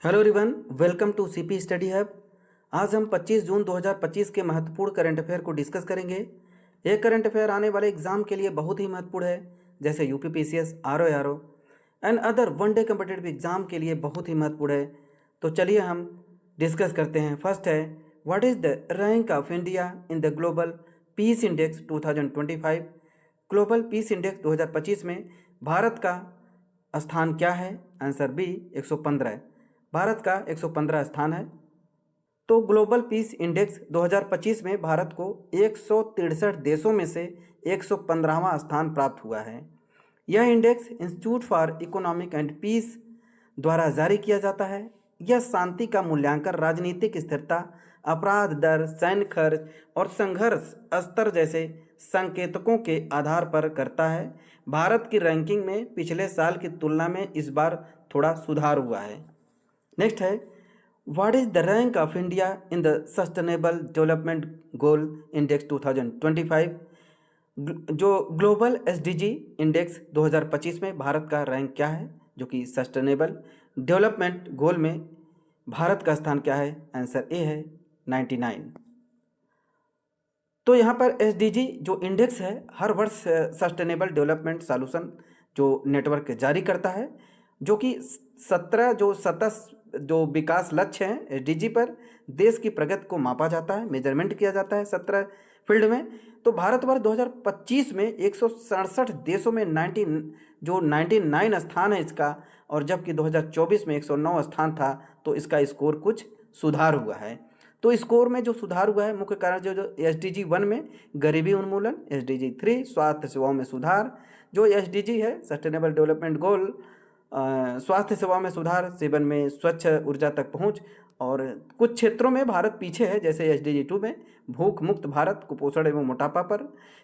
Hello everyone, welcome to CP study hub. आज हम 25 जून 2025 के महत्वपूर्ण करंट अफेयर को डिस्कस करेंगे। ये करंट अफेयर आने वाले एग्जाम के लिए बहुत ही महत्वपूर्ण है, जैसे UP PCS, RO and other one day competitive exam के लिए बहुत ही महत्वपूर्ण है। तो चलिए हम डिस्कस करते हैं। फर्स्ट है, what is the rank of India in the global peace index 2025। Global peace index 2025 में भारत का स्थान क्या है? आंसर बी 115 है। भारत का 115 स्थान है। तो ग्लोबल पीस इंडेक्स 2025 में भारत को 163 देशों में से 115वां स्थान प्राप्त हुआ है। यह index institute for economic and peace द्वारा जारी किया जाता है। यह शांति का मूल्यांकन, राजनीतिक स्थिरता, अपराध दर, सैन्य खर्च और संघर्ष स्तर जैसे संकेतकों के आधार पर करता है। भारत की रैंकिंग में पिछले साल की तुलना में इस बार थोड़ा सुधार हुआ है। नेक्स्ट है, what is the rank of India in the sustainable development goal index 2025। जो ग्लोबल एसडीजी इंडेक्स 2025 में भारत का रैंक क्या है, जो कि सस्टेनेबल डेवलपमेंट गोल में भारत का स्थान क्या है? आंसर ए है 99। तो यहाँ पर एसडीजी जो इंडेक्स है हर वर्ष सस्टेनेबल डेवलपमेंट सॉल्यूशन जो नेटवर्क जारी करता है, जो कि 17 जो सतत जो विकास लक्ष्य हैं एसडीजी पर देश की प्रगति को मापा जाता है, मेजरमेंट किया जाता है 17 फील्ड में। तो भारतवर्ष 2025 में 167 देशों में 99 स्थान है इसका, और जबकि 2024 में 109 स्थान था। तो इसका स्कोर कुछ सुधार हुआ है। तो स्कोर में जो सुधार हुआ है, मुख्य कारण जो एसडीजी 1 में गरीबी उन्मूलन, एसडीजी 3 स्वास्थ्य सेवाओं में सुधार, जो एसडीजी है सस्टेनेबल डेवलपमेंट गोल स्वास्थ्य सेवा में सुधार, सेवन में स्वच्छ ऊर्जा तक पहुंच, और कुछ क्षेत्रों में भारत पीछे है, जैसे एसडीजी 2 में भूख मुक्त भारत, कुपोषण एवं मोटापा पर,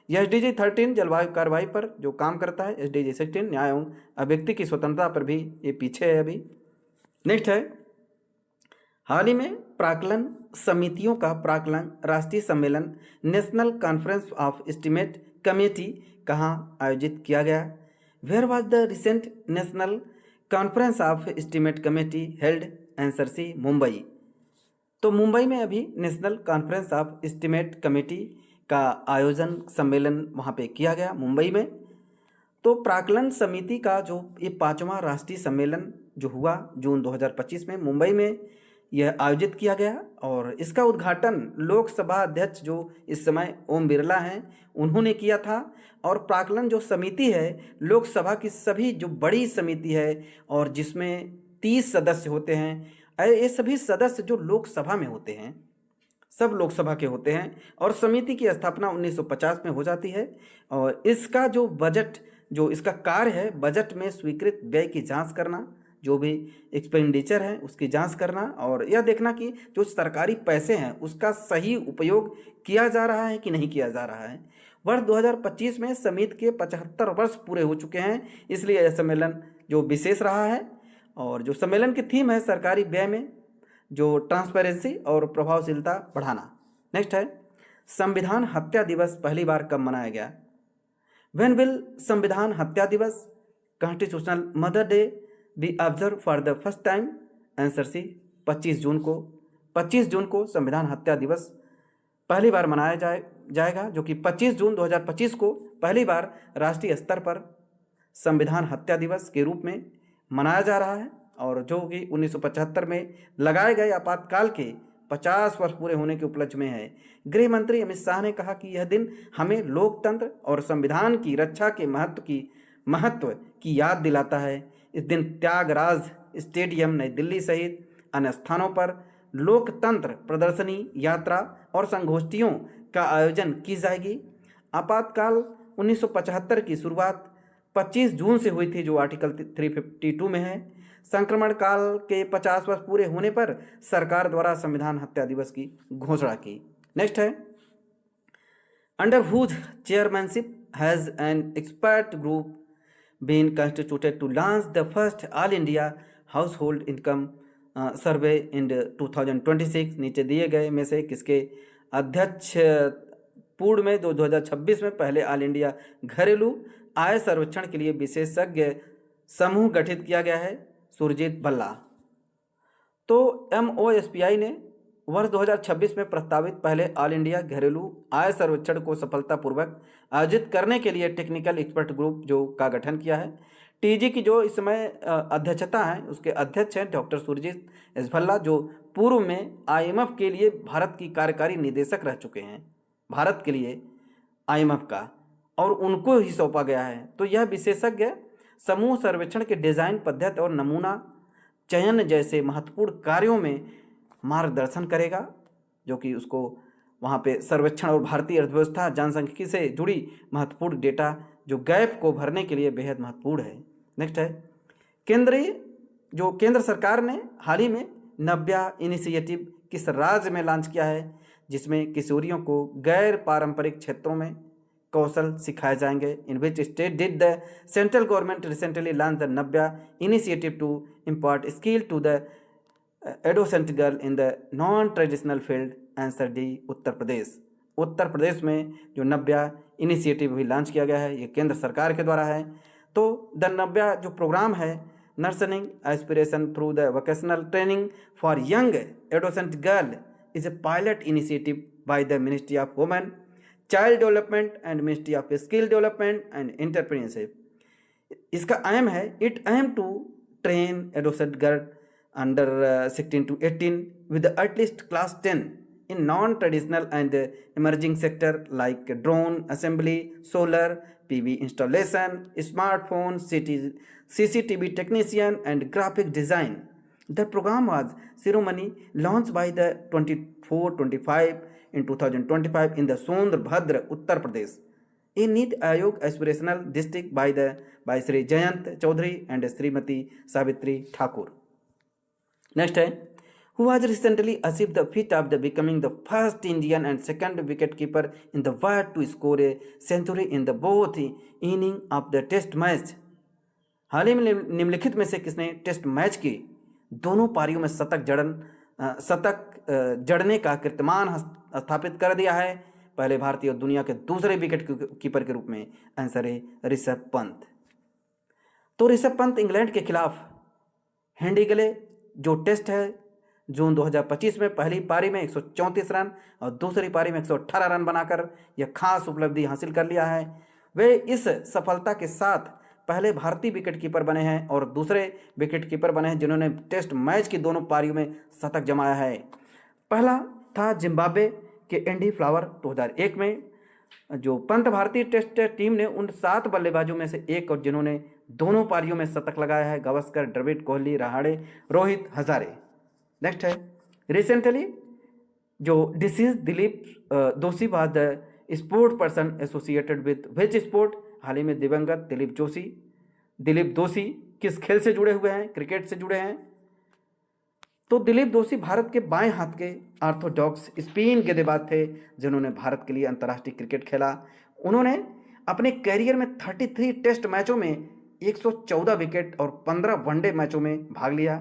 एसडीजी 13 जलवायु कार्रवाई पर जो काम करता है, एसडीजी 16 न्याय एवं अभिव्यक्ति की स्वतंत्रता पर भी ये पीछे है अभी। नेक्स्ट है, हाल ही में प्राक्कलन समितियों का प्राक्कलन राष्ट्रीय सम्मेलन national conference of estimate committee कहाँ आयोजित किया गया? Where was the recent national conference of estimate committee held? Answer C Mumbai. तो मुंबई में अभी national conference of estimate committee का आयोजन सम्मेलन वहाँ पे किया गया मुंबई में। तो प्राक्कलन समिति का जो ये 5वां राष्ट्रीय सम्मेलन जो हुआ जून 2025 में मुंबई में यह आयोजित किया गया, और इसका उद्घाटन लोकसभा अध्यक्ष जो इस समय ओम बिरला हैं उन्होंने किया था। और प्राक्कलन जो समिति है लोकसभा की सभी जो बड़ी समिति है, और जिसमें 30 सदस्य होते हैं, ये सभी सदस्य जो लोकसभा में होते हैं सब लोकसभा के होते हैं, और समिति की स्थापना 1950 में हो जाती है। और इसका जो बजट जो इसका कार्य है, बजट में स्वीकृत व्यय की जांच करना, जो भी एक्सपेंडिचर है उसकी जांच करना, और यह देखना कि जो सरकारी पैसे हैं उसका सही उपयोग किया जा रहा है कि नहीं किया जा रहा है। वर्ष 2025 में समिति के 75 वर्ष पूरे हो चुके हैं, इसलिए यह सम्मेलन जो विशेष रहा है। और जो सम्मेलन की थीम है सरकारी व्यय में जो ट्रांसपेरेंसी और प्रभावशीलता बढ़ाना। नेक्स्ट है, संविधान हत्या दिवस पहली बार कब मनाया गया? व्हेन विल संविधान हत्या दिवस constitutional murder day be observe for the first time? Answer C 25 जून को। 25 जून को संविधान हत्या दिवस पहली बार मनाया जाएगा, जो कि 25 जून 2025 को पहली बार राष्ट्रीय स्तर पर संविधान हत्या दिवस के रूप में मनाया जा रहा है, और जो कि 1975 में लगाए गए आपातकाल के 50 वर्ष पूरे होने के उपलक्ष्य में है। गृह मंत्री अमित शाह ने कहा कि यह दिन हमें लोकतंत्र और संविधान की रक्षा के महत्व की याद दिलाता है। इस दिन त्यागराज स्टेडियम नई दिल्ली सहित अन्य स्थानों पर लोकतंत्र प्रदर्शनी, यात्रा और संगोष्ठियों का आयोजन की जाएगी। आपातकाल 1975 की शुरुआत 25 जून से हुई थी, जो आर्टिकल 352 में है। संक्रमण काल के 50 वर्ष पूरे होने पर सरकार द्वारा संविधान हत्या दिवस की घोषणा की। नेक्स्ट है, under whose chairmanship has an expert group been constituted to launch the first all India household income survey in 2026। नीचे दिए गए में से किसके अध्यक्ष पूर्ण में 2026 में पहले ऑल इंडिया घरेलू आय सर्वेक्षण के लिए विशेषज्ञ समूह गठित किया गया है? सुरजीत भल्ला। तो MoSPI ने वर्ष 2026 में प्रस्तावित पहले ऑल इंडिया घरेलू आय सर्वेक्षण को सफलतापूर्वक आयोजित करने के लिए टेक्निकल एक्सपर्ट ग्रुप जो का गठन किया है। टीजी की जो इस समय अध्यक्षता है, उसके अध्यक्ष हैं डॉक्टर सुरजीत एसभल्ला, जो पूर्व में IMF के लिए भारत की कार्यकारी निदेशक रह चुके हैं, भारत के लिए IMF का, और उनको ही सौंपा गया है। तो यह विशेषज्ञ समूह सर्वेक्षण के डिजाइन, पद्धति और नमूना चयन जैसे महत्वपूर्ण कार्यों में मार्गदर्शन करेगा, जो कि उसको वहाँ पे सर्वेक्षण और भारतीय अर्थव्यवस्था जनसांख्यिकी से जुड़ी महत्वपूर्ण डेटा जो गैप को भरने के लिए बेहद महत्वपूर्ण है। नेक्स्ट है केंद्र सरकार ने हाल ही में नव्या इनिशिएटिव किस राज्य में लॉन्च किया है, जिसमें किशोरियों को गैर पारंपरिक क्षेत्रों में कौशल सिखाए जाएंगे। In which state did the central government recently launch the Navya initiative to impart skill to the adolescent girl in the non traditional field. Answer D Uttar Pradesh. Uttar Pradesh में जो नव्या इनिशिएटिव भी लॉन्च किया गया है, ये केंद्र सरकार के द्वारा है। तो द नव्या जो प्रोग्राम है, nurturing aspiration through the vocational training for young adolescent girl is a pilot initiative by the ministry of women child development and ministry of skill development and entrepreneurship. इसका एम है, it aim to train adolescent girl under 16 to 18 with at least class 10 in non-traditional and emerging sector like drone assembly, solar PV installation, smartphone, CCTV technician and graphic design. The program was ceremony launched by the 24-25 in 2025 in the Sonbhadra, Uttar Pradesh. A Niti Aayog aspirational district by Sri Jayant Chaudhary and Srimati Savitri Thakur. Next है, who was recently achieved the feat of the becoming the first Indian and second wicketkeeper in the world to score a century in the both inning of the test match. हाल ही में निम्नलिखित में से किसने test match की दोनों पारियों में शतक जड़ने का कीर्तिमान स्थापित कर दिया है, पहले भारतीय और दुनिया के दूसरे विकेट कीपर के रूप में? आंसर है ऋषभ पंत। तो ऋषभ पंत इंग्लैंड के खिलाफ हैंडिगले जो टेस्ट है जून 2025 में पहली पारी में 134 रन और दूसरी पारी में 118 रन बनाकर यह खास उपलब्धि हासिल कर लिया है। वे इस सफलता के साथ पहले भारतीय विकेटकीपर बने हैं और दूसरे विकेटकीपर बने हैं जिन्होंने टेस्ट मैच की दोनों पारियों में शतक जमाया है। पहला था जिम्बाब्वे के एंडी फ्लावर 2001 में। जो पंत भारतीय टेस्ट टीम ने उन 7 बल्लेबाजों में से एक और जिन्होंने दोनों पारियों में शतक लगाया है, गावस्कर, द्रविड़, कोहली, रहाणे, रोहित, हजारे। नेक्स्ट है, रिसेंटली जो deceased Dilip Doshi was the sport person associated with which sport? हाल ही में दिवंगत दिलीप दोषी किस खेल से जुड़े हुए हैं? क्रिकेट से जुड़े हैं। तो दिलीप दोषी भारत के बाएं हाथ के ऑर्थोडॉक्स स्पिन गेंदबाज थे जिन्होंने भारत के लिए अंतर्राष्ट्रीय क्रिकेट खेला। उन्होंने अपने कैरियर में 33 टेस्ट मैचों में 114 विकेट और 15 वनडे मैचों में भाग लिया।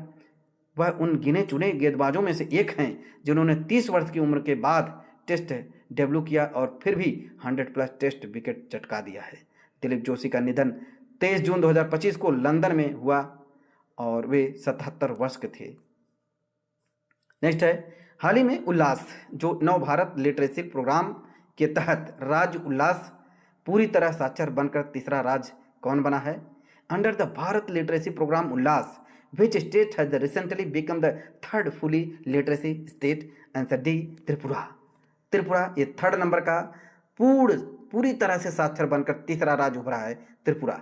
वह उन गिने चुने गेंदबाजों में से एक हैं जिन्होंने 30 वर्ष की उम्र के बाद टेस्ट डेब्यू किया और फिर भी 100+ टेस्ट विकेट चटका दिया है। दिलीप जोशी का निधन 23 जून 2025 को लंदन में हुआ और वे 77 वर्ष के थे। नेक्स्ट है, हाल ही में उल्लास जो नव भारत लिटरेसी प्रोग्राम के तहत राज्य उल्लास पूरी तरह साक्षर बनकर तीसरा राज्य कौन बना है? Under the Bharat literacy programme Ullas which state has recently become the third fully literacy state? Answer D Tripura. Tripura ये 3rd नंबर का पूरी तरह से साक्षर बनकर तीसरा राज्य उभरा है, त्रिपुरा।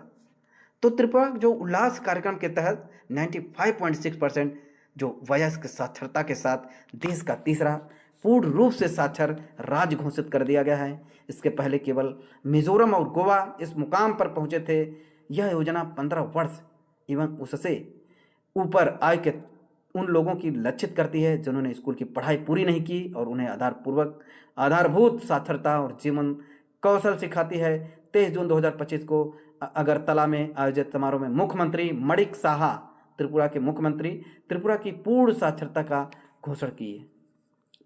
तो त्रिपुरा जो उल्लास कार्यक्रम के तहत 95.6% जो वयस्क साक्षरता के साथ देश का तीसरा पूर्ण रूप से साक्षर राज्य घोषित कर दिया गया है। इसके पहले केवल मिजोरम और गोवा इस मुकाम पर पहुंचे थे। यह योजना 15 वर्ष एवं उससे ऊपर आय के उन लोगों की लक्षित करती है जिन्होंने स्कूल की पढ़ाई पूरी नहीं की और उन्हें आधारभूत साक्षरता और जीवन कौशल सिखाती है। 23 जून 2025 को अगरतला में आयोजित समारोह में मुख्यमंत्री मणिक साहा, त्रिपुरा के मुख्यमंत्री, त्रिपुरा की पूर्ण साक्षरता का घोषणा की है।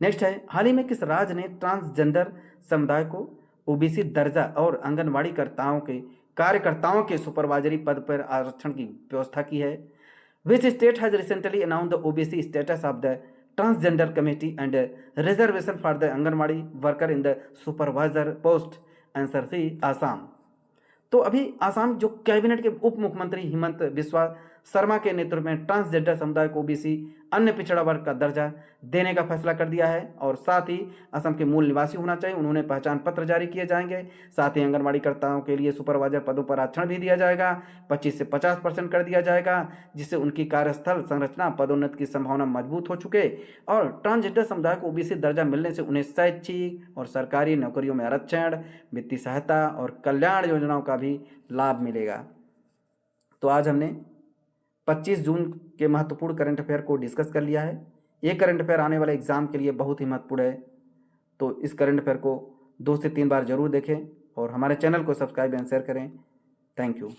नेक्स्ट है, हाल ही में किस राज्य ने ट्रांसजेंडर समुदाय को ओबीसी दर्जा और आंगनबाड़ी कार्यकर्ताओं के सुपरवाइजरी पद पर आरक्षण की व्यवस्था की है? Which state has recently announced the OBC status of the transgender committee and reservation for the Anganwadi worker in the supervisor post? Answer C Assam. तो अभी आसाम जो कैबिनेट के उप मुख्यमंत्री हिमंत बिस्वा शर्मा के नेतृत्व में ट्रांसजेंडर समुदाय को ओबीसी अन्य पिछड़ा वर्ग का दर्जा देने का फैसला कर दिया है और साथ ही असम के मूल निवासी होना चाहिए, उन्होंने पहचान पत्र जारी किए जाएंगे। साथ ही आंगनबाड़ीकर्ताओं के लिए सुपरवाइजर पदों पर आरक्षण भी दिया जाएगा, 25 से 50% कर दिया जाएगा, जिससे उनकी कार्यस्थल संरचना पदोन्नति की संभावना मजबूत हो चुके और ट्रांसजेंडर समुदाय को ओबीसी दर्जा मिलने से उन्हें शैक्षिक और सरकारी नौकरियों में आरक्षण, वित्तीय सहायता और कल्याण योजनाओं का भी लाभ मिलेगा। तो आज हमने 25 जून के महत्वपूर्ण करंट अफेयर को डिस्कस कर लिया है। ये करंट अफेयर आने वाले एग्जाम के लिए बहुत ही महत्वपूर्ण है, तो इस करंट अफेयर को 2 से 3 बार जरूर देखें और हमारे चैनल को सब्सक्राइब एंड शेयर करें। Thank you.